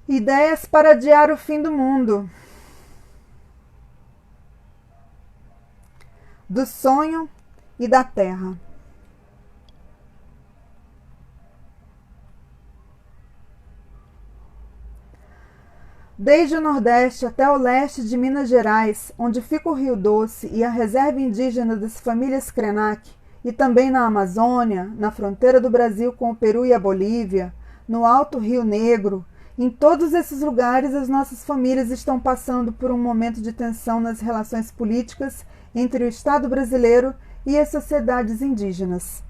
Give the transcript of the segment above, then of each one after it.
Ideias para adiar o fim do mundo. Do sonho e da terra. Desde o Nordeste até o leste de Minas Gerais, onde fica o Rio Doce e a reserva indígena das famílias Krenak, e também na Amazônia, na fronteira do Brasil com o Peru e a Bolívia, no Alto Rio Negro, em todos esses lugares as nossas famílias estão passando por um momento de tensão nas relações políticas entre o Estado brasileiro e as sociedades indígenas.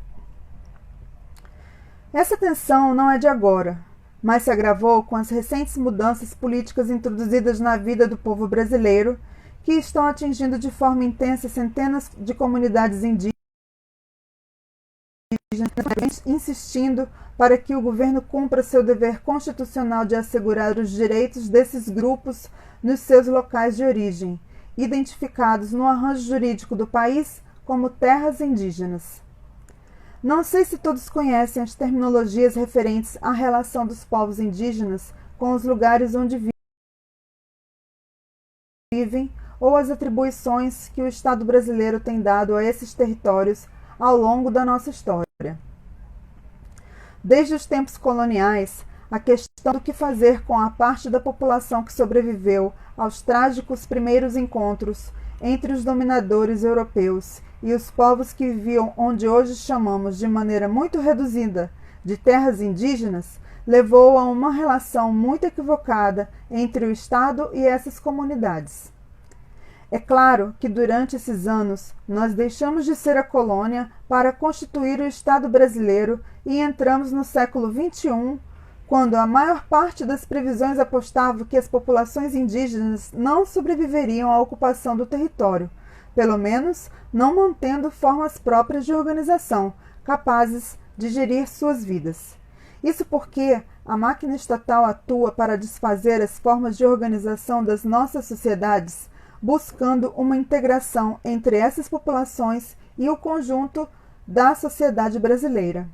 Essa tensão não é de agora, mas se agravou com as recentes mudanças políticas introduzidas na vida do povo brasileiro, que estão atingindo de forma intensa centenas de comunidades indígenas, insistindo para que o governo cumpra seu dever constitucional de assegurar os direitos desses grupos nos seus locais de origem, identificados no arranjo jurídico do país como terras indígenas. Não sei se todos conhecem as terminologias referentes à relação dos povos indígenas com os lugares onde vivem ou as atribuições que o Estado brasileiro tem dado a esses territórios ao longo da nossa história. Desde os tempos coloniais, a questão do que fazer com a parte da população que sobreviveu aos trágicos primeiros encontros entre os dominadores europeus e os povos que viviam onde hoje chamamos de maneira muito reduzida de terras indígenas, levou a uma relação muito equivocada entre o Estado e essas comunidades. É claro que durante esses anos nós deixamos de ser a colônia para constituir o Estado brasileiro e entramos no século XXI, quando a maior parte das previsões apostava que as populações indígenas não sobreviveriam à ocupação do território, pelo menos não mantendo formas próprias de organização, capazes de gerir suas vidas. Isso porque a máquina estatal atua para desfazer as formas de organização das nossas sociedades, buscando uma integração entre essas populações e o conjunto da sociedade brasileira.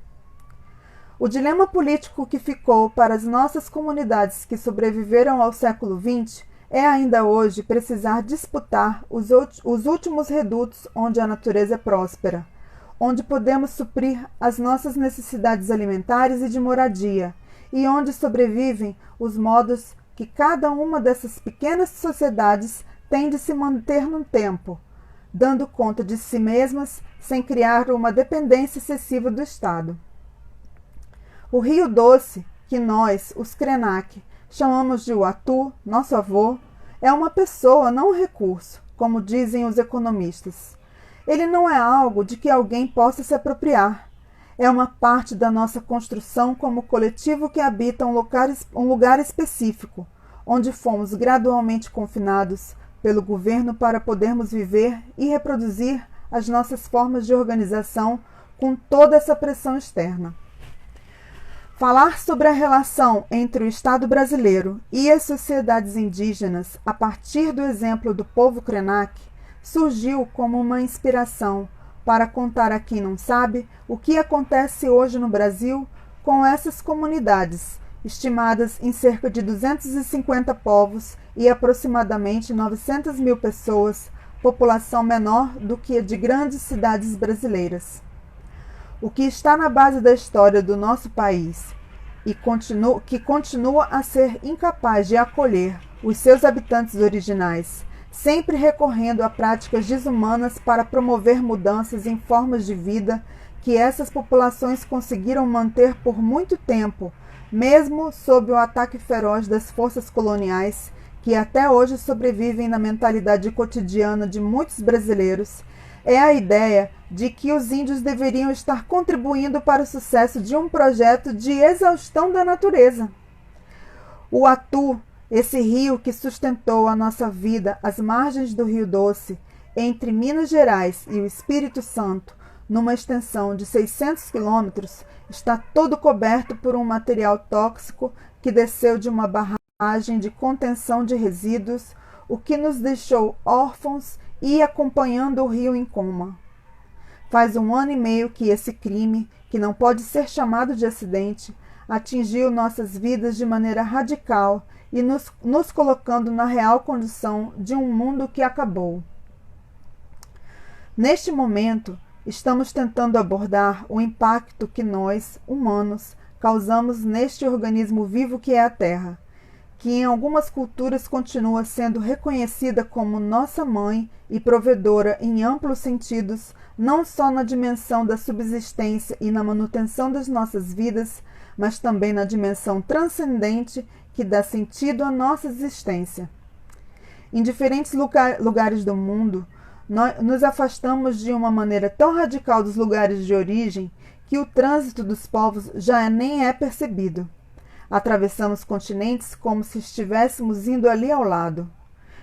O dilema político que ficou para as nossas comunidades que sobreviveram ao século XX é ainda hoje precisar disputar os últimos redutos onde a natureza é próspera, onde podemos suprir as nossas necessidades alimentares e de moradia, e onde sobrevivem os modos que cada uma dessas pequenas sociedades tem de se manter no tempo, dando conta de si mesmas sem criar uma dependência excessiva do Estado. O Rio Doce, que nós, os Krenak, chamamos de Uatu, nosso avô, é uma pessoa, não um recurso, como dizem os economistas. Ele não é algo de que alguém possa se apropriar. É uma parte da nossa construção como coletivo que habita um lugar específico, onde fomos gradualmente confinados pelo governo para podermos viver e reproduzir as nossas formas de organização com toda essa pressão externa. Falar sobre a relação entre o Estado brasileiro e as sociedades indígenas a partir do exemplo do povo Krenak surgiu como uma inspiração para contar a quem não sabe o que acontece hoje no Brasil com essas comunidades, estimadas em cerca de 250 povos e aproximadamente 900 mil pessoas, população menor do que a de grandes cidades brasileiras. O que está na base da história do nosso país e que continua a ser incapaz de acolher os seus habitantes originais, sempre recorrendo a práticas desumanas para promover mudanças em formas de vida que essas populações conseguiram manter por muito tempo, mesmo sob o ataque feroz das forças coloniais, que até hoje sobrevivem na mentalidade cotidiana de muitos brasileiros, é a ideia de que os índios deveriam estar contribuindo para o sucesso de um projeto de exaustão da natureza. O Atu, esse rio que sustentou a nossa vida às margens do Rio Doce, entre Minas Gerais e o Espírito Santo, numa extensão de 600 quilômetros, está todo coberto por um material tóxico que desceu de uma barragem de contenção de resíduos, o que nos deixou órfãos e acompanhando o rio em coma. Faz 1 ano e meio que esse crime, que não pode ser chamado de acidente, atingiu nossas vidas de maneira radical e nos colocando na real condição de um mundo que acabou. Neste momento, estamos tentando abordar o impacto que nós, humanos, causamos neste organismo vivo que é a Terra, que em algumas culturas continua sendo reconhecida como nossa mãe e provedora em amplos sentidos, não só na dimensão da subsistência e na manutenção das nossas vidas, mas também na dimensão transcendente que dá sentido à nossa existência. Em diferentes lugares do mundo, nós nos afastamos de uma maneira tão radical dos lugares de origem que o trânsito dos povos já nem é percebido. Atravessamos continentes como se estivéssemos indo ali ao lado.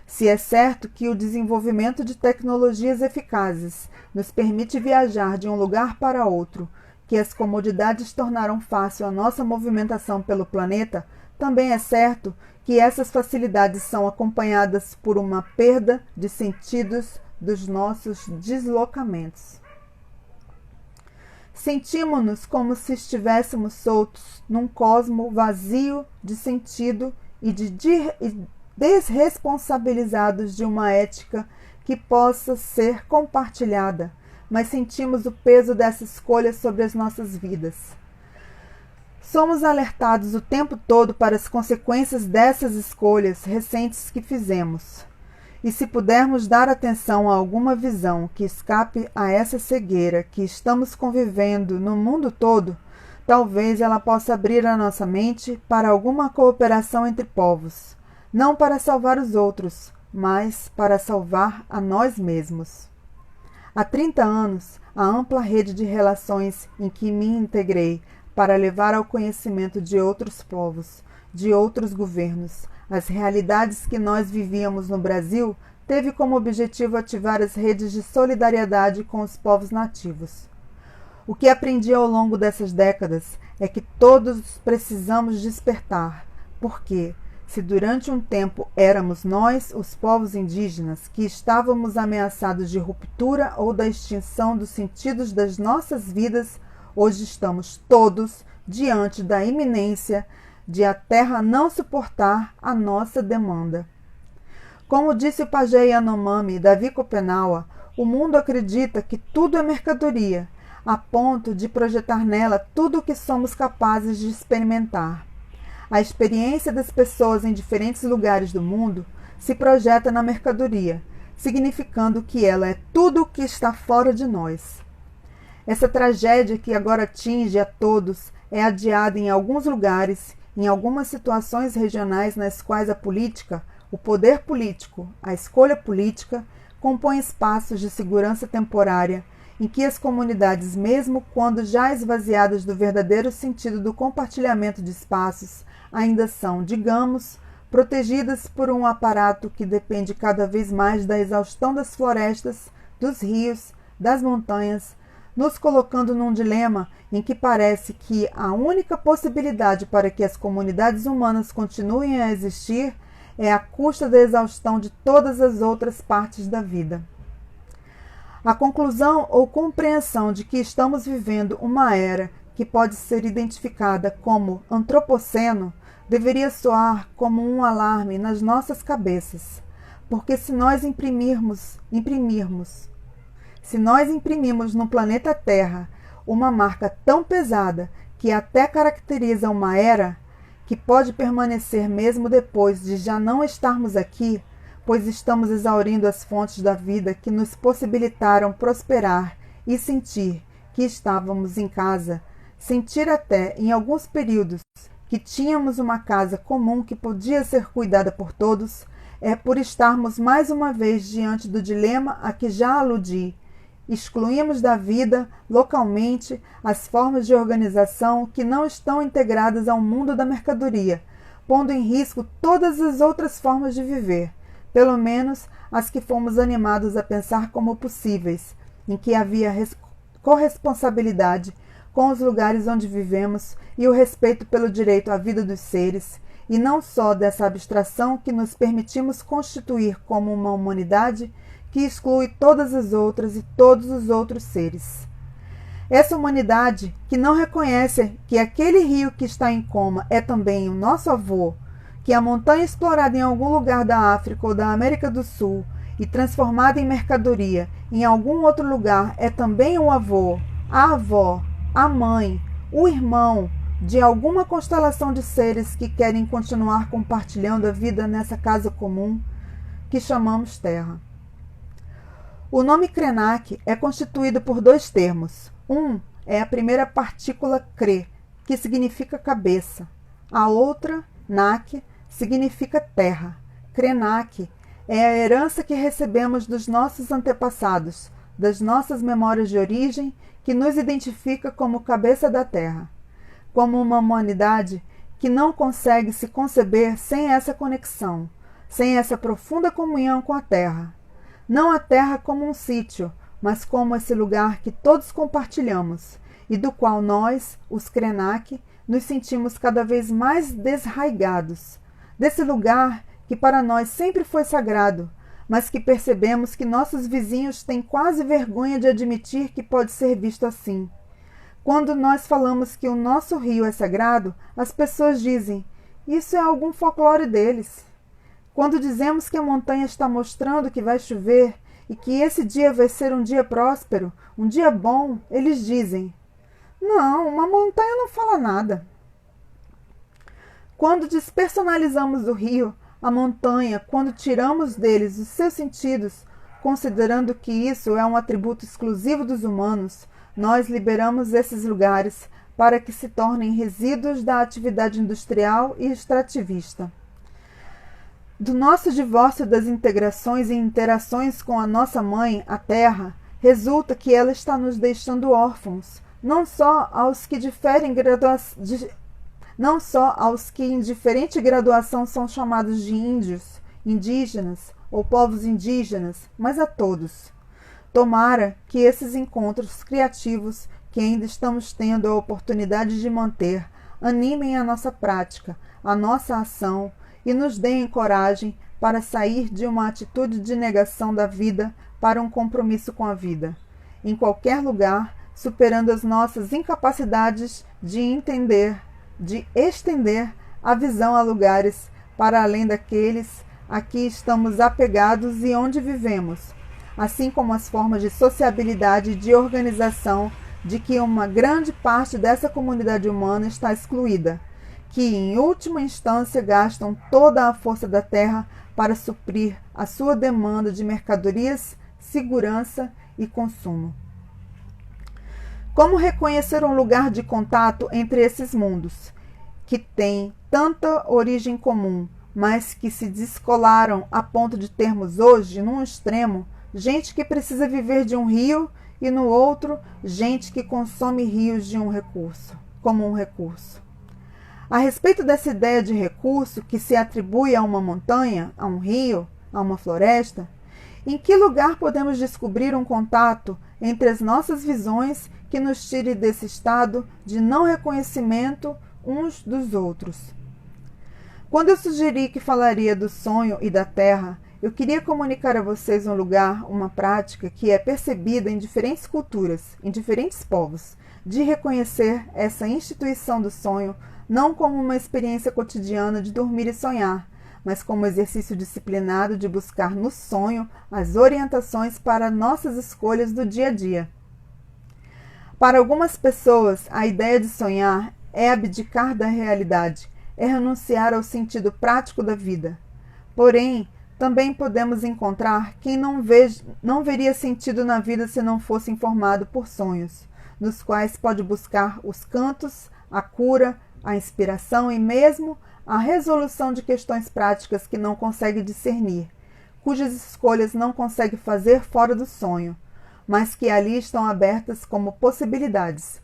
Se é certo que o desenvolvimento de tecnologias eficazes nos permite viajar de um lugar para outro, que as comodidades tornaram fácil a nossa movimentação pelo planeta, também é certo que essas facilidades são acompanhadas por uma perda de sentidos dos nossos deslocamentos. Sentimos-nos como se estivéssemos soltos num cosmo vazio de sentido e desresponsabilizados de uma ética que possa ser compartilhada, mas sentimos o peso dessa escolha sobre as nossas vidas. Somos alertados o tempo todo para as consequências dessas escolhas recentes que fizemos. E se pudermos dar atenção a alguma visão que escape a essa cegueira que estamos convivendo no mundo todo, talvez ela possa abrir a nossa mente para alguma cooperação entre povos, não para salvar os outros, mas para salvar a nós mesmos. Há 30 anos, a ampla rede de relações em que me integrei para levar ao conhecimento de outros povos, de outros governos, as realidades que nós vivíamos no Brasil, teve como objetivo ativar as redes de solidariedade com os povos nativos. O que aprendi ao longo dessas décadas é que todos precisamos despertar, porque, se durante um tempo éramos nós, os povos indígenas, que estávamos ameaçados de ruptura ou da extinção dos sentidos das nossas vidas, hoje estamos todos diante da iminência de a terra não suportar a nossa demanda. Como disse o pajé Yanomami Davi Kopenawa, o mundo acredita que tudo é mercadoria, a ponto de projetar nela tudo o que somos capazes de experimentar. A experiência das pessoas em diferentes lugares do mundo se projeta na mercadoria, significando que ela é tudo o que está fora de nós. Essa tragédia que agora atinge a todos é adiada em alguns lugares, em algumas situações regionais nas quais a política, o poder político, a escolha política, compõem espaços de segurança temporária em que as comunidades, mesmo quando já esvaziadas do verdadeiro sentido do compartilhamento de espaços, ainda são, digamos, protegidas por um aparato que depende cada vez mais da exaustão das florestas, dos rios, das montanhas, nos colocando num dilema em que parece que a única possibilidade para que as comunidades humanas continuem a existir é à custa da exaustão de todas as outras partes da vida. A conclusão ou compreensão de que estamos vivendo uma era que pode ser identificada como antropoceno deveria soar como um alarme nas nossas cabeças, porque se nós imprimimos no planeta Terra uma marca tão pesada que até caracteriza uma era que pode permanecer mesmo depois de já não estarmos aqui, pois estamos exaurindo as fontes da vida que nos possibilitaram prosperar e sentir que estávamos em casa, sentir até, em alguns períodos, que tínhamos uma casa comum que podia ser cuidada por todos, é por estarmos mais uma vez diante do dilema a que já aludi. Excluímos da vida, localmente, as formas de organização que não estão integradas ao mundo da mercadoria, pondo em risco todas as outras formas de viver, pelo menos as que fomos animados a pensar como possíveis, em que havia corresponsabilidade com os lugares onde vivemos e o respeito pelo direito à vida dos seres, e não só dessa abstração que nos permitimos constituir como uma humanidade que exclui todas as outras e todos os outros seres. Essa humanidade que não reconhece que aquele rio que está em coma é também o nosso avô, que a montanha explorada em algum lugar da África ou da América do Sul e transformada em mercadoria em algum outro lugar é também o avô, a avó, a mãe, o irmão de alguma constelação de seres que querem continuar compartilhando a vida nessa casa comum que chamamos Terra. O nome Krenak é constituído por dois termos. Um é a primeira partícula Kre, que significa cabeça. A outra, Nak, significa terra. Krenak é a herança que recebemos dos nossos antepassados, das nossas memórias de origem, que nos identifica como cabeça da Terra, como uma humanidade que não consegue se conceber sem essa conexão, sem essa profunda comunhão com a Terra. Não a Terra como um sítio, mas como esse lugar que todos compartilhamos e do qual nós, os Krenak, nos sentimos cada vez mais desraigados. Desse lugar que para nós sempre foi sagrado, mas que percebemos que nossos vizinhos têm quase vergonha de admitir que pode ser visto assim. Quando nós falamos que o nosso rio é sagrado, as pessoas dizem: isso é algum folclore deles. Quando dizemos que a montanha está mostrando que vai chover e que esse dia vai ser um dia próspero, um dia bom, eles dizem: não, uma montanha não fala nada. Quando despersonalizamos o rio, a montanha, quando tiramos deles os seus sentidos, considerando que isso é um atributo exclusivo dos humanos, nós liberamos esses lugares para que se tornem resíduos da atividade industrial e extrativista. Do nosso divórcio das integrações e interações com a nossa mãe, a Terra, resulta que ela está nos deixando órfãos, não só aos que em diferente graduação são chamados de índios, indígenas ou povos indígenas, mas a todos. Tomara que esses encontros criativos que ainda estamos tendo a oportunidade de manter animem a nossa prática, a nossa ação e nos deem coragem para sair de uma atitude de negação da vida para um compromisso com a vida. Em qualquer lugar, superando as nossas incapacidades de estender a visão a lugares para além daqueles a que estamos apegados e onde vivemos, assim como as formas de sociabilidade e de organização de que uma grande parte dessa comunidade humana está excluída, que em última instância gastam toda a força da terra para suprir a sua demanda de mercadorias, segurança e consumo. Como reconhecer um lugar de contato entre esses mundos, que têm tanta origem comum, mas que se descolaram a ponto de termos hoje, num extremo, gente que precisa viver de um rio e no outro, gente que consome rios como um recurso. A respeito dessa ideia de recurso que se atribui a uma montanha, a um rio, a uma floresta, em que lugar podemos descobrir um contato entre as nossas visões que nos tire desse estado de não reconhecimento uns dos outros? Quando eu sugeri que falaria do sonho e da terra, eu queria comunicar a vocês um lugar, uma prática que é percebida em diferentes culturas, em diferentes povos, de reconhecer essa instituição do sonho não como uma experiência cotidiana de dormir e sonhar, mas como exercício disciplinado de buscar no sonho as orientações para nossas escolhas do dia a dia. Para algumas pessoas, a ideia de sonhar é abdicar da realidade, é renunciar ao sentido prático da vida. Porém, também podemos encontrar quem não veria sentido na vida se não fosse informado por sonhos, nos quais pode buscar os cantos, a cura, a inspiração e mesmo a resolução de questões práticas que não consegue discernir, cujas escolhas não consegue fazer fora do sonho, mas que ali estão abertas como possibilidades.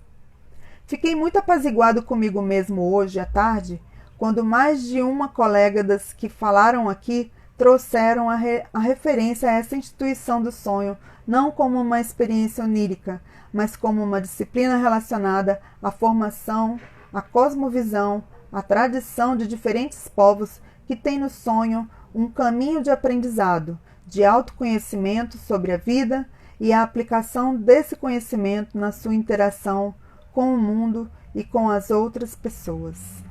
Fiquei muito apaziguado comigo mesmo hoje à tarde, quando mais de uma colega das que falaram aqui trouxeram a referência a essa instituição do sonho, não como uma experiência onírica, mas como uma disciplina relacionada à formação, à cosmovisão, à tradição de diferentes povos que têm no sonho um caminho de aprendizado, de autoconhecimento sobre a vida e a aplicação desse conhecimento na sua interação com o mundo e com as outras pessoas.